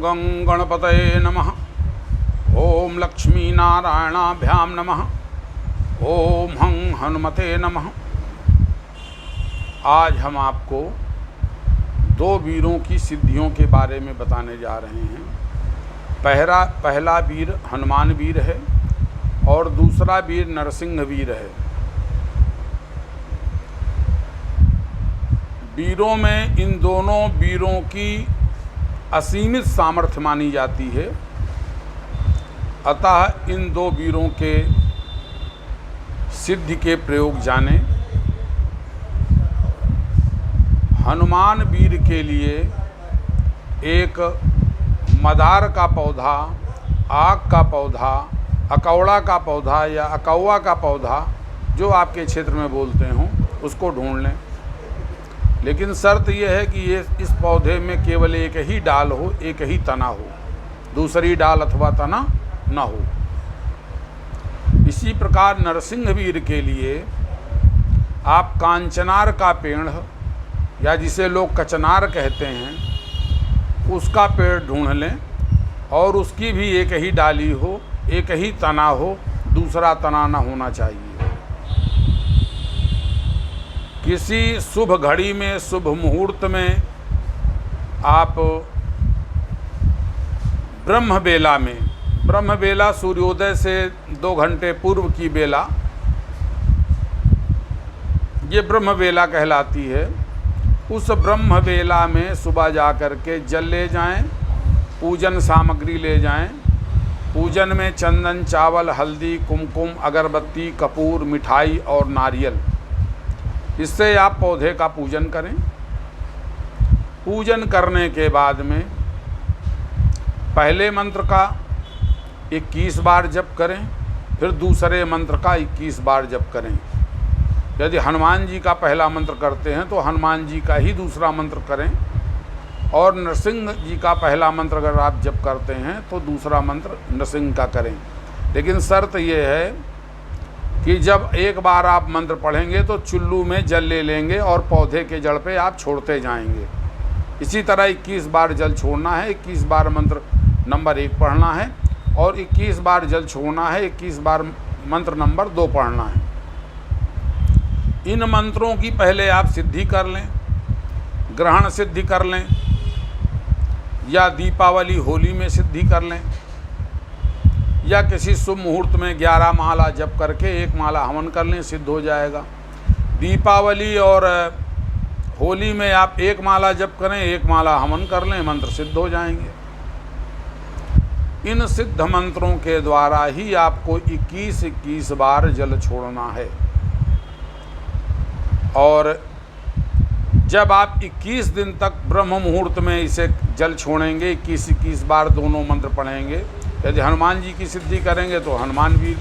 गं गणपतये नमः। ओम लक्ष्मीनारायणाभ्यां नमः। ओम हं हनुमते नमः। आज हम आपको दो वीरों की सिद्धियों के बारे में बताने जा रहे हैं। पहला वीर हनुमान वीर है और दूसरा वीर नरसिंह वीर है। वीरों में इन दोनों वीरों की असीमित सामर्थ्य मानी जाती है। अतः इन दो वीरों के सिद्धि के प्रयोग जाने। हनुमान वीर के लिए एक मदार का पौधा, आक का पौधा, अकौड़ा का पौधा या अकौवा का पौधा जो आपके क्षेत्र में बोलते हों उसको ढूंढ लें। लेकिन शर्त यह है कि ये इस पौधे में केवल एक ही डाल हो, एक ही तना हो, दूसरी डाल अथवा तना न हो। इसी प्रकार नरसिंह वीर के लिए आप कांचनार का पेड़ या जिसे लोग कचनार कहते हैं उसका पेड़ ढूंढ लें और उसकी भी एक ही डाली हो, एक ही तना हो, दूसरा तना न होना चाहिए। किसी शुभ घड़ी में, शुभ मुहूर्त में आप ब्रह्म बेला सूर्योदय से 2 घंटे पूर्व की बेला, ये ब्रह्म बेला कहलाती है। उस ब्रह्म बेला में सुबह जा कर के जल ले जाएं, पूजन सामग्री ले जाएं। पूजन में चंदन, चावल, हल्दी, कुमकुम, अगरबत्ती, कपूर, मिठाई और नारियल, इससे आप पौधे का पूजन करें। पूजन करने के बाद में पहले मंत्र का 21 बार जप करें, फिर दूसरे मंत्र का 21 बार जप करें। यदि हनुमान जी का पहला मंत्र करते हैं तो हनुमान जी का ही दूसरा मंत्र करें, और नरसिंह जी का पहला मंत्र अगर आप जप करते हैं तो दूसरा मंत्र नरसिंह का करें। लेकिन शर्त यह है कि जब एक बार आप मंत्र पढ़ेंगे तो चुल्लू में जल ले लेंगे और पौधे के जड़ पे आप छोड़ते जाएंगे। इसी तरह 21 बार जल छोड़ना है, 21 बार मंत्र नंबर 1 पढ़ना है और 21 बार जल छोड़ना है, 21 बार मंत्र नंबर 2 पढ़ना है। इन मंत्रों की पहले आप सिद्धि कर लें, ग्रहण सिद्धि कर लें या दीपावली होली में सिद्धि कर लें या किसी शुभ मुहूर्त में 11 माला जप करके 1 माला हवन कर लें, सिद्ध हो जाएगा। दीपावली और होली में आप 1 माला जप करें, 1 माला हवन कर लें, मंत्र सिद्ध हो जाएंगे। इन सिद्ध मंत्रों के द्वारा ही आपको 21 बार जल छोड़ना है। और जब आप 21 दिन तक ब्रह्म मुहूर्त में इसे जल छोड़ेंगे, 21 बार दोनों मंत्र पढ़ेंगे। यदि हनुमान जी की सिद्धि करेंगे तो हनुमान वीर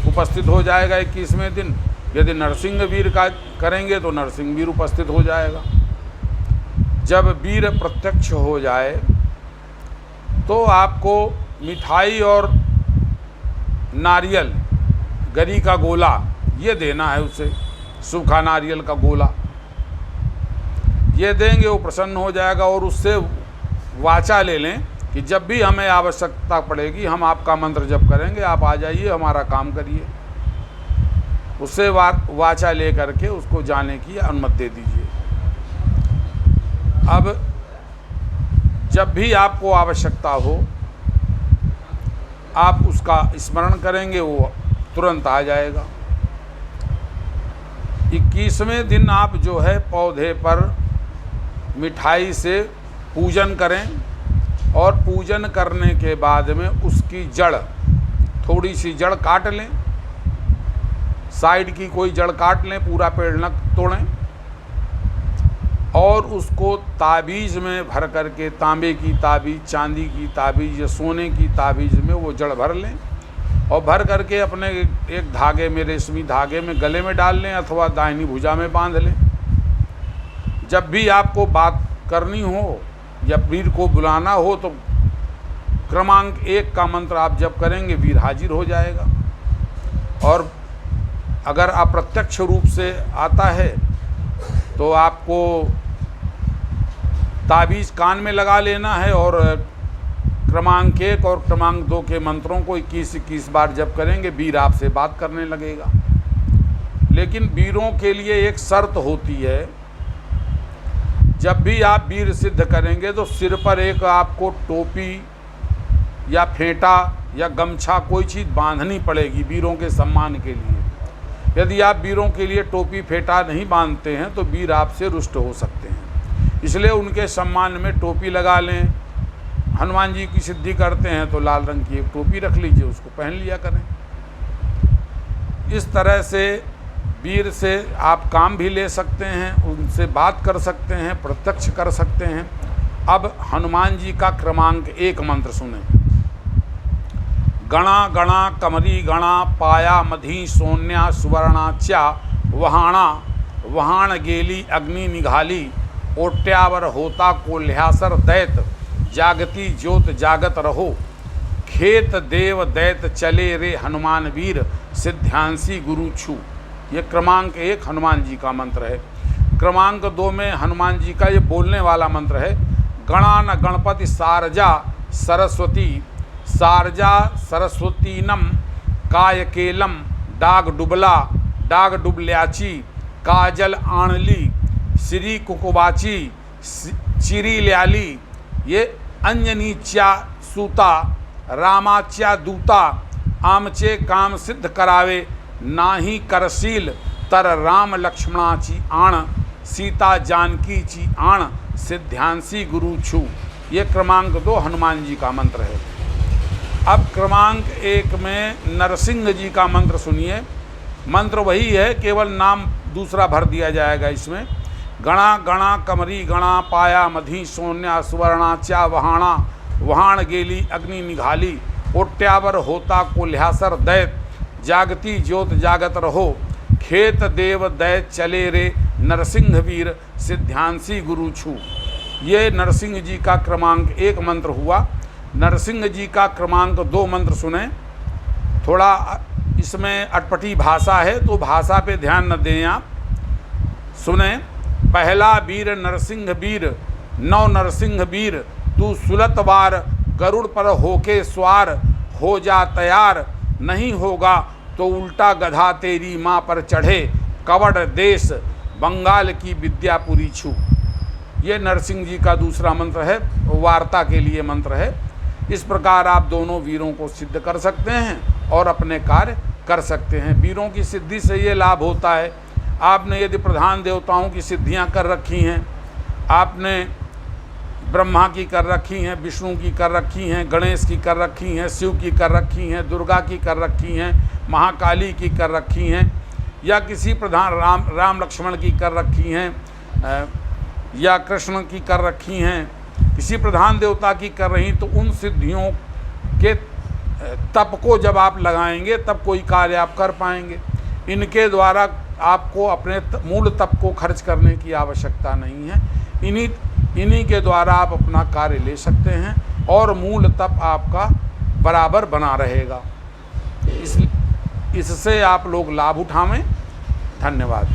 उपस्थित हो जाएगा 21वें दिन। यदि नरसिंह वीर का करेंगे तो नरसिंह वीर उपस्थित हो जाएगा। जब वीर प्रत्यक्ष हो जाए तो आपको मिठाई और नारियल, गरी का गोला ये देना है उसे, सूखा नारियल का गोला ये देंगे, वो प्रसन्न हो जाएगा। और उससे वाचा ले लें कि जब भी हमें आवश्यकता पड़ेगी हम आपका मंत्र जप करेंगे, आप आ जाइए, हमारा काम करिए। उससे वाचा ले करके उसको जाने की अनुमति दे दीजिए। अब जब भी आपको आवश्यकता हो आप उसका स्मरण करेंगे, वो तुरंत आ जाएगा। 21वें दिन आप जो है पौधे पर मिठाई से पूजन करें और पूजन करने के बाद में उसकी जड़, थोड़ी सी जड़ काट लें, साइड की कोई जड़ काट लें, पूरा पेड़ न तोड़ें, और उसको ताबीज़ में भर करके, तांबे की ताबीज़, चांदी की ताबीज़ या सोने की ताबीज़ में वो जड़ भर लें और भर करके अपने एक धागे में, रेशमी धागे में गले में डाल लें अथवा दाहिनी भुजा में बांध लें। जब भी आपको बात करनी हो या वीर को बुलाना हो तो क्रमांक 1 का मंत्र आप जप करेंगे, वीर हाजिर हो जाएगा। और अगर अप्रत्यक्ष रूप से आता है तो आपको ताबीज़ कान में लगा लेना है और क्रमांक 1 और क्रमांक 2 के मंत्रों को 21-21 बार जप करेंगे, वीर आपसे बात करने लगेगा। लेकिन वीरों के लिए एक शर्त होती है, जब भी आप वीर सिद्ध करेंगे तो सिर पर एक आपको टोपी या फेंटा या गमछा कोई चीज़ बांधनी पड़ेगी वीरों के सम्मान के लिए। यदि आप वीरों के लिए टोपी फेंटा नहीं बांधते हैं तो वीर आपसे रुष्ट हो सकते हैं, इसलिए उनके सम्मान में टोपी लगा लें। हनुमान जी की सिद्धि करते हैं तो लाल रंग की एक टोपी रख लीजिए, उसको पहन लिया करें। इस तरह से वीर से आप काम भी ले सकते हैं, उनसे बात कर सकते हैं, प्रत्यक्ष कर सकते हैं। अब हनुमान जी का क्रमांक 1 मंत्र सुने। गणा गणा कमरी गणा पाया मधी सोन्या सुवर्णा च्या वहाणा वहाण गेली अग्नि निघाली ओट्यावर होता कोल्ह्यासर दैत जागती ज्योत जागत रहो खेत देव दैत चले रे हनुमान वीर सिद्ध्यांसी गुरु छू। ये क्रमांक 1 हनुमान जी का मंत्र है। क्रमांक 2 में हनुमान जी का ये बोलने वाला मंत्र है। गणान गणपति सारजा सरस्वती सारजा सरस्वतीनम कायकेलम डाग डुबला डाग डुबल्याची काजल आणली श्री कुकुबाची चिरी ल्याली ये अंजनीच्या सूता रामाच्या दूता आमचे काम सिद्ध करावे नाही करशील तर राम लक्ष्मणाची आण सीता जानकीची आण सिद्ध्यांसी गुरु छू। ये क्रमांक 2 हनुमान जी का मंत्र है। अब क्रमांक 1 में नरसिंह जी का मंत्र सुनिए। मंत्र वही है, केवल नाम दूसरा भर दिया जाएगा इसमें। गणा गणा कमरी गणा पाया मधी सोन्या सुवर्णा च्या वहाणा वहाण गेली अग्नि निघाली ओट्यावर होता कोल्ह्यासर दैत जागती ज्योत जागत रहो खेत देव दैत चले रे नरसिंह वीर सिद्ध्यांसी गुरु छू। ये नरसिंह जी का क्रमांक 1 मंत्र हुआ। नरसिंह जी का क्रमांक 2 मंत्र सुने। थोड़ा इसमें अटपटी भाषा है तो भाषा पे ध्यान न दें आप, सुने। पहला वीर नरसिंह वीर नौ नरसिंह वीर तू सुलतवार गरुड़ पर होके स्वार हो जा तैयार नहीं होगा तो उल्टा गधा तेरी माँ पर चढ़े कवड़ देश बंगाल की विद्यापुरी छू। ये नरसिंह जी का दूसरा मंत्र है, वार्ता के लिए मंत्र है। इस प्रकार आप दोनों वीरों को सिद्ध कर सकते हैं और अपने कार्य कर सकते हैं। वीरों की सिद्धि से ये लाभ होता है, आपने यदि प्रधान देवताओं की सिद्धियां कर रखी हैं, आपने ब्रह्मा की कर रखी हैं, विष्णु की कर रखी हैं, गणेश की कर रखी हैं, शिव की कर रखी हैं, दुर्गा की कर रखी हैं, महाकाली की कर रखी हैं, या किसी प्रधान राम लक्ष्मण की कर रखी हैं, या कृष्ण की कर रखी हैं, किसी प्रधान देवता की कर रही, तो उन सिद्धियों के तप को जब आप लगाएंगे तब कोई कार्य आप कर पाएंगे। इनके द्वारा आपको अपने मूल तप को खर्च करने की आवश्यकता नहीं है। इन्हीं के द्वारा आप अपना कार्य ले सकते हैं और मूल तप आपका बराबर बना रहेगा। इससे आप लोग लाभ उठावें। धन्यवाद।